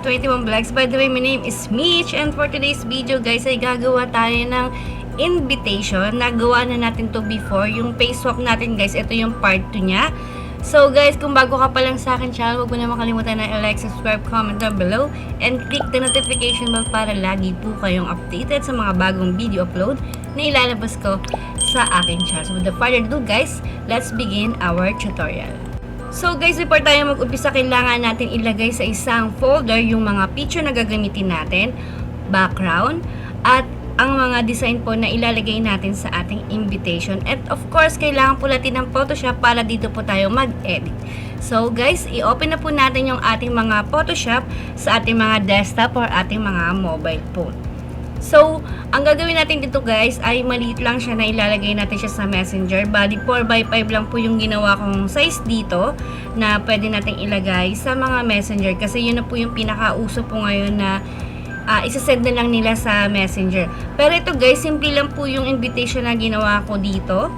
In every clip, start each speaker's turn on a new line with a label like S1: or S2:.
S1: 21 Vlogs. By the way, my name is Mitch, and for today's video guys ay gagawa tayo ng invitation. Nagawa na natin to before. Yung face swap natin guys, ito yung part 2 niya. So guys, kung bago ka pa lang sa akin channel, huwag mo na makalimutan na i-like, subscribe, comment down below, and click the notification bell para lagi po kayong updated sa mga bagong video upload na ilalabas ko sa aking channel. So without further ado guys, let's begin our tutorial. So guys, before tayo mag-umpisa, kailangan natin ilagay sa isang folder yung mga picture na gagamitin natin, background, at ang mga design po na ilalagay natin sa ating invitation. And of course, kailangan po natin ng Photoshop para dito po tayo mag-edit. So guys, i-open na po natin yung ating mga Photoshop sa ating mga desktop or ating mga mobile phone. So, ang gagawin natin dito guys ay maliit lang siya na ilalagay natin siya sa Messenger. Bali 4x5 lang po yung ginawa kong size dito na pwede nating ilagay sa mga Messenger kasi yun na po yung pinakauso po ngayon na isa-send na lang nila sa Messenger. Pero ito guys, simple lang po yung invitation na ginawa ko dito.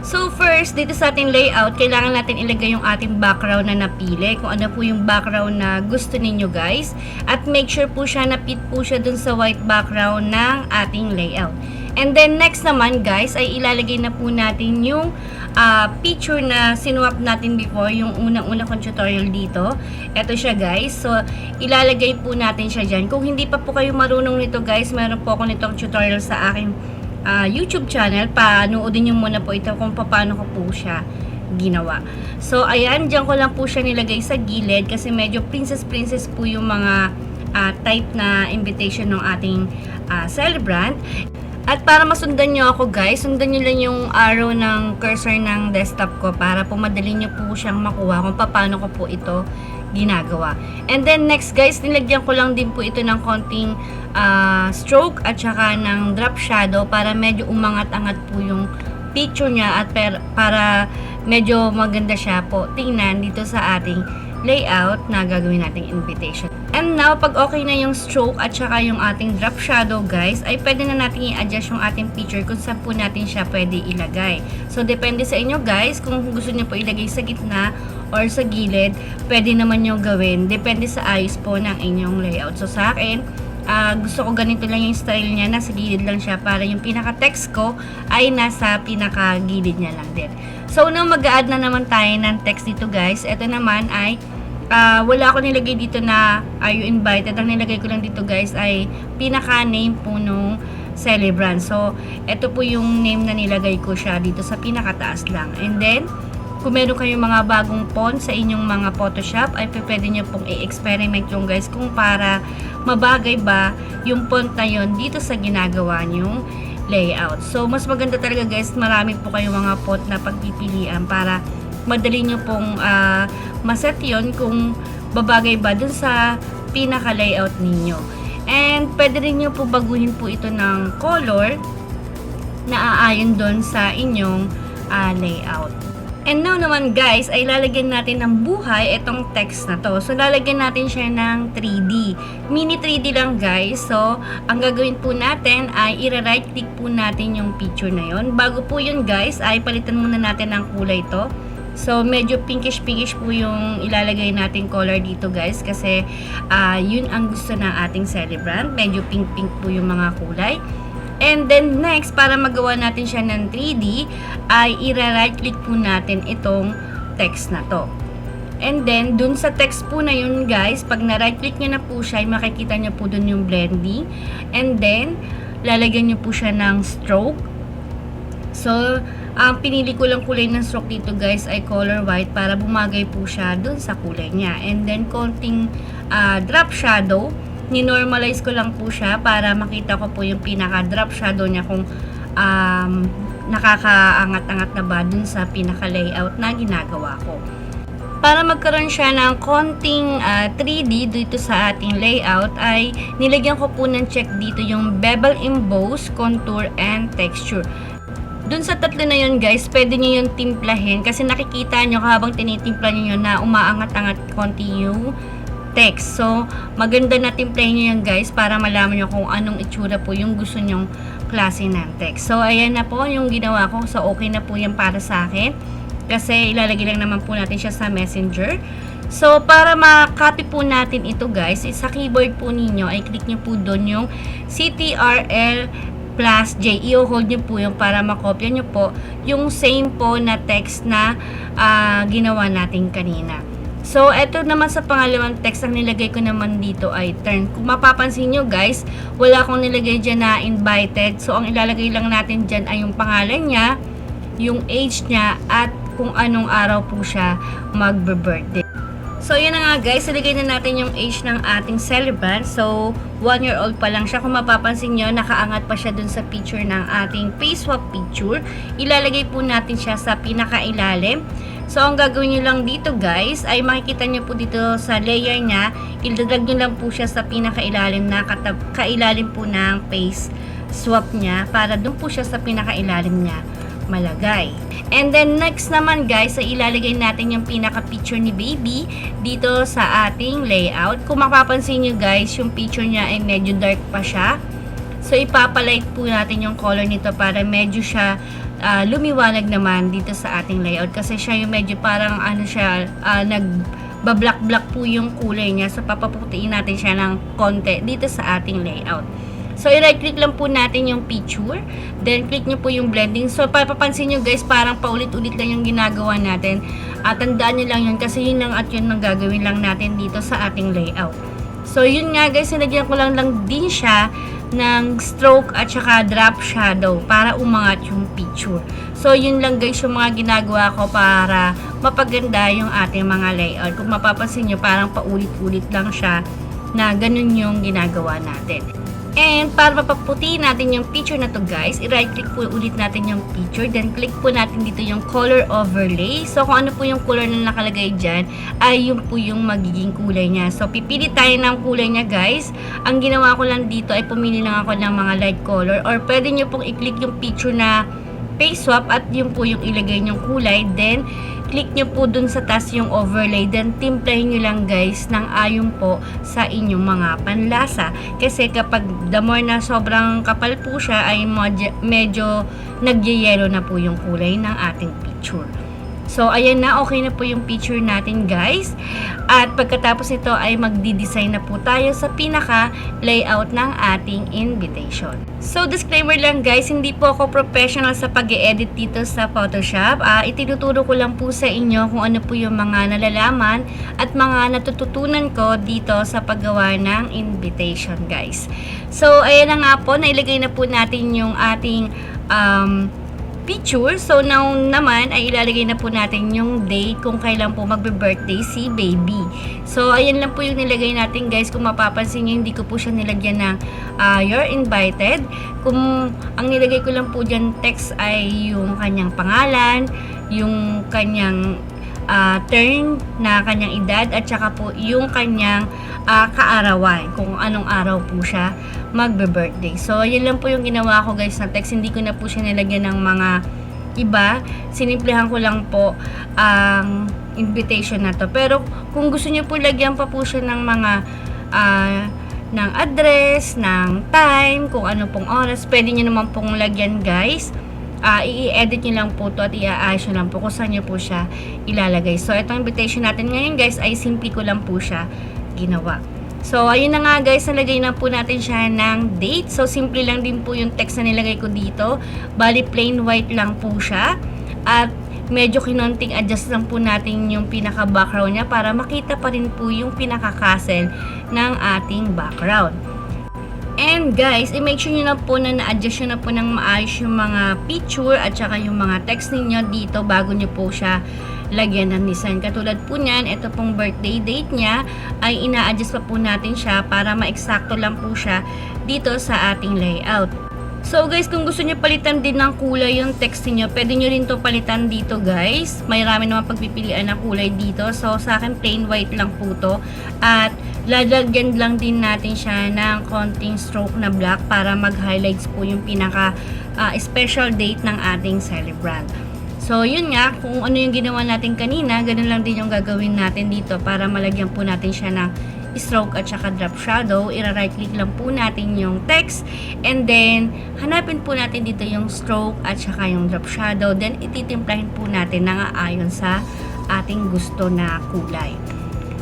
S1: So first, dito sa ating layout, kailangan natin ilagay yung ating background na napili. Kung ano po yung background na gusto ninyo guys. At make sure po siya na fit po siya dun sa white background ng ating layout. And then next naman guys, ay ilalagay na po natin yung picture na sinuwap natin before, yung unang-una kong tutorial dito. Ito siya guys. So, ilalagay po natin siya dyan. Kung hindi pa po kayo marunong nito guys, meron po ako nitong tutorial sa aking YouTube channel. Panoodin nyo muna po ito kung paano ko po siya ginawa. So, ayan, dyan ko lang po siya nilagay sa gilid kasi medyo princess po yung mga type na invitation ng ating celebrant. At para masundan nyo ako guys, sundan nyo lang yung arrow ng cursor ng desktop ko para po madali nyo po siyang makuha kung paano ko po ito ginagawa. And then next guys, nilagyan ko lang din po ito ng konting stroke at saka ng drop shadow para medyo umangat-angat po yung picture niya at para medyo maganda siya po tingnan dito sa ating layout na gagawin nating invitation. And now, pag okay na yung stroke at saka yung ating drop shadow guys, ay pwede na natin i-adjust yung ating picture kung saan po natin siya pwede ilagay. So, depende sa inyo guys, kung gusto niyo po ilagay sa gitna or sa gilid, pwede naman nyo gawin. Depende sa ayos po ng inyong layout. So, sa akin, gusto ko ganito lang yung style niya, nasa gilid lang siya para yung pinaka-text ko ay nasa pinaka-gilid niya lang din. So, nung mag-add na naman tayo ng text dito guys, ito naman ay wala ako nilagay dito na are you invited. Ang nilagay ko lang dito guys ay pinaka-name po nung celebrant. So, ito po yung name na nilagay ko siya dito sa pinakataas lang. And then, kung meron kayong mga bagong font sa inyong mga Photoshop, ay pwede nyo pong i-experiment yung guys kung para mabagay ba yung font na yun dito sa ginagawa nyong layout. So, mas maganda talaga guys, marami po kayong mga font na pagpipilian para madali nyo pong maset yun kung babagay ba dun sa pinaka-layout ninyo. And pwede rin nyo po baguhin po ito ng color na aayon dun sa inyong layout. And now naman guys, ay lalagyan natin ng buhay itong text na to. So, lalagyan natin siya ng 3D. Mini 3D lang guys. So, ang gagawin po natin ay i-right click po natin yung picture na yon. Bago po yun guys, ay palitan muna natin ng kulay to. So, medyo pinkish po yung ilalagay nating color dito guys kasi yun ang gusto ng ating celebrant. Medyo pink po yung mga kulay. And then next, para magawa natin siya ng 3D, ay i-right click po natin itong text na to. And then, dun sa text po na yun guys, pag na-right click nyo na po siya, ay makikita nyo po dun yung blending. And then, lalagyan nyo po siya ng stroke. So, ang pinili ko lang kulay ng stroke dito guys ay color white para bumagay po siya dun sa kulay niya. And then, konting drop shadow. Ni-normalize ko lang po siya para makita ko po yung pinaka-drop shadow niya kung nakakaangat-angat na ba dun sa pinaka-layout na ginagawa ko. Para magkaroon siya ng konting 3D dito sa ating layout ay nilagyan ko po ng check dito yung bevel, emboss, contour, and texture. Dun sa tatlo na yun guys, pwede nyo yung timplahin kasi nakikita nyo habang tinitimpla nyo yun na umaangat-angat konti yung text. So, maganda na timplahin nyo yan guys para malaman nyo kung anong itsura po yung gusto nyong klase ng text. So, ayan na po yung ginawa ko. So, okay na po yan para sa akin kasi ilalagay lang naman po natin siya sa Messenger. So, para ma-copy po natin ito guys, sa keyboard po ninyo, ay click nyo po doon yung CTRL plus J. I-hold nyo po yung para makopya nyo po yung same po na text na ginawa natin kanina. So, eto naman sa pangalawang text, ang nilagay ko naman dito ay turn. Kung mapapansin nyo guys, wala akong nilagay dyan na invited. So, ang ilalagay lang natin dyan ay yung pangalan niya, yung age niya, at kung anong araw po siya magbe-birthday. So, yun na nga guys, ilagay na natin yung age ng ating celebrant. So, 1-year-old pa lang siya. Kung mapapansin nyo, nakaangat pa siya dun sa picture ng ating face swap picture. Ilalagay po natin siya sa pinakailalim. So, ang gagawin nyo lang dito guys, ay makikita nyo po dito sa layer niya, iladrag nyo lang po siya sa pinakailalim na kailalim po ng face swap niya para dun po siya sa pinakailalim niya malagay. And then next naman guys, ay ilalagay natin yung pinaka-picture ni baby dito sa ating layout. Kung mapapansin nyo guys, yung picture niya ay medyo dark pa siya. So ipapalight po natin yung color nito para medyo siya lumiwanag naman dito sa ating layout. Kasi siya yung medyo parang ano siya, nagba-black-black po yung kulay niya. So papaputiin natin siya ng konti dito sa ating layout. So, i-right click lang po natin yung picture. Then, click nyo po yung blending. So, papapansin nyo guys, parang paulit-ulit lang yung ginagawa natin. At tandaan nyo lang yun kasi yun lang at yun ang gagawin lang natin dito sa ating layout. So, yun nga guys, nilagyan ko lang din siya ng stroke at saka drop shadow para umangat yung picture. So, yun lang guys yung mga ginagawa ko para mapaganda yung ating mga layout. Kung mapapansin nyo, parang paulit-ulit lang siya na ganun yung ginagawa natin. And para mapaputiin natin yung picture na to guys, i-right click po ulit natin yung picture. Then click po natin dito yung color overlay. So kung ano po yung color na nakalagay dyan, ay yun po yung magiging kulay niya. So pipili tayo ng kulay niya guys. Ang ginawa ko lang dito ay pumili lang ako ng mga light color. Or pwede nyo pong i-click yung picture na face swap at yun po yung ilagay nyong kulay. Then click nyo po dun sa taas yung overlay. Then, timplahin nyo lang guys ng ayon po sa inyong mga panlasa. Kasi kapag the more na sobrang kapal po siya, ay medyo nagyayelo na po yung kulay ng ating picture. So, ayan na. Okay na po yung picture natin guys. At pagkatapos ito ay magdi-design na po tayo sa pinaka-layout ng ating invitation. So, disclaimer lang guys, hindi po ako professional sa pag-e-edit dito sa Photoshop. Itinuturo ko lang po sa inyo kung ano po yung mga nalalaman at mga natututunan ko dito sa paggawa ng invitation guys. So, ayan na nga po. Nailagay na po natin yung ating picture. So, now naman ay ilalagay na po natin yung date kung kailan po magbe-birthday si baby. So, ayan lang po yung nilagay natin guys. Kung mapapansin nyo, hindi ko po siya nilagyan ng you're invited. Kung ang nilagay ko lang po dyan text ay yung kanyang pangalan, yung kanyang turn na kanyang edad, at saka po yung kanyang kaarawan, kung anong araw po siya magbe-birthday. So, yun lang po yung ginawa ko guys na text. Hindi ko na po siya nilagyan ng mga iba. Sinimplihan ko lang po ang invitation na to. Pero, kung gusto niyo po lagyan pa po siya ng mga ng address, ng time, kung ano pong oras, pwede niyo naman pong lagyan guys. I-edit nyo lang po to at i-aayos nyo lang po kung saan nyo po siya ilalagay. So, itong invitation natin ngayon guys ay simple ko lang po siya ginawa. So, ayun na nga guys, nalagay na po natin siya ng date. So, simple lang din po yung text na nilagay ko dito. Bali, plain white lang po siya. At medyo kinonting adjust lang po natin yung pinaka-background niya para makita pa rin po yung pinaka-castle ng ating background. And guys, i-make sure nyo na po na na-adjust nyo na po ng maayos yung mga picture at saka yung mga text ninyo dito bago nyo po siya lagyan ng design. Katulad po niyan, ito pong birthday date niya ay ina-adjust pa po natin siya para ma-eksakto lang po siya dito sa ating layout. So guys, kung gusto niyo palitan din ng kulay yung text niyo, pwede niyo rin to palitan dito guys. Mayroon naman pagpipilian na kulay dito. So sa akin plain white lang po to. At lalagyan lang din natin siya ng konting stroke na black para mag-highlights po yung pinaka special date ng ating celebrant. So yun nga, kung ano yung ginawa natin kanina, ganun lang din yung gagawin natin dito para malagyan po natin siya ng stroke at saka drop shadow. I-right click lang po natin yung text and then hanapin po natin dito yung stroke at saka yung drop shadow, then ititimplahin po natin na ayon sa ating gusto na kulay.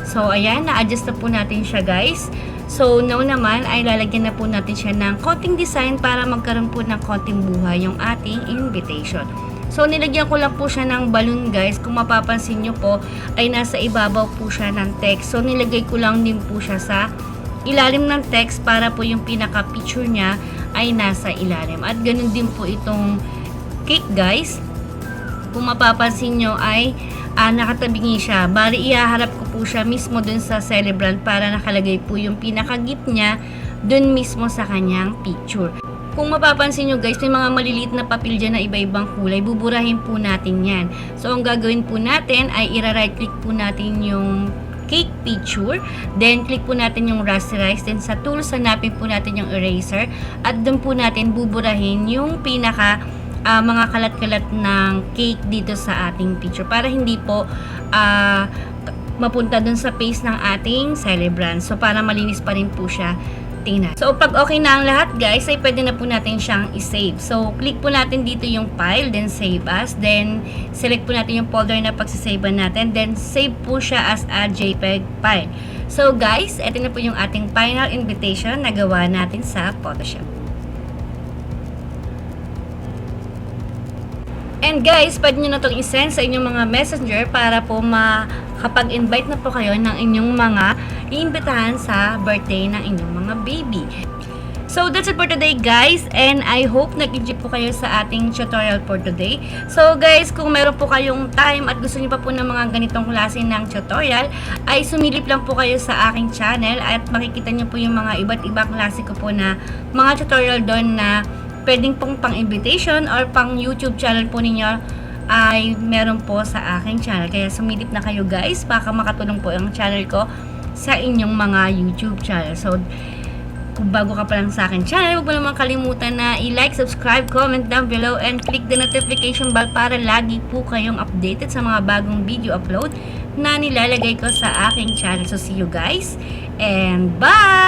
S1: So, ayan, na-adjust na po natin siya guys. So, now naman ay lalagyan na po natin siya ng konting design para magkaroon po ng konting buhay yung ating invitation. So, nilagyan ko lang po siya ng balloon guys. Kung mapapansin nyo po, ay nasa ibabaw po siya ng text. So, nilagay ko lang din po siya sa ilalim ng text para po yung pinaka-picture niya ay nasa ilalim. At ganun din po itong cake guys. Kung mapapansin nyo ay nakatabingi siya. Bali, ihaharap ko po siya mismo dun sa celebrant para nakalagay po yung pinaka-gift niya dun mismo sa kanyang picture. Kung mapapansin nyo guys, may mga maliliit na papel dyan na iba-ibang kulay. Buburahin po natin yan. So, ang gagawin po natin ay ira-right click po natin yung cake picture. Then, click po natin yung rasterize. Then, sa tools, hanapin po natin yung eraser. At doon po natin buburahin yung pinaka mga kalat-kalat ng cake dito sa ating picture. Para hindi po mapunta dun sa face ng ating celebrant. So, para malinis pa rin po siya tingnan. So, pag okay na ang lahat guys, ay pwede na po natin siyang i-save. So, click po natin dito yung file, then save as, then select po natin yung folder na pagsasavean natin, then save po siya as a JPEG file. So, guys, ito na po yung ating final invitation na gawa natin sa Photoshop. And guys, pwede nyo na itong isend sa inyong mga messenger para po makapag-invite na po kayo ng inyong mga iimbitahan sa birthday ng inyong mga baby. So, that's it for today guys, and I hope nag-enjoy po kayo sa ating tutorial for today. So guys, kung meron po kayong time at gusto niyo pa po ng mga ganitong klase ng tutorial, ay sumilip lang po kayo sa aking channel at makikita niyo po yung mga iba't ibang klase ko po na mga tutorial doon na pwedeng pong pang-invitation or pang YouTube channel po ninyo ay meron po sa aking channel. Kaya sumilip na kayo guys, baka makatulong po ang channel ko sa inyong mga YouTube channel. So, kung bago ka pa lang sa akin channel, huwag mo naman kalimutan na i-like, subscribe, comment down below, and click the notification bell para lagi po kayong updated sa mga bagong video upload na nilalagay ko sa aking channel. So, see you guys, and bye!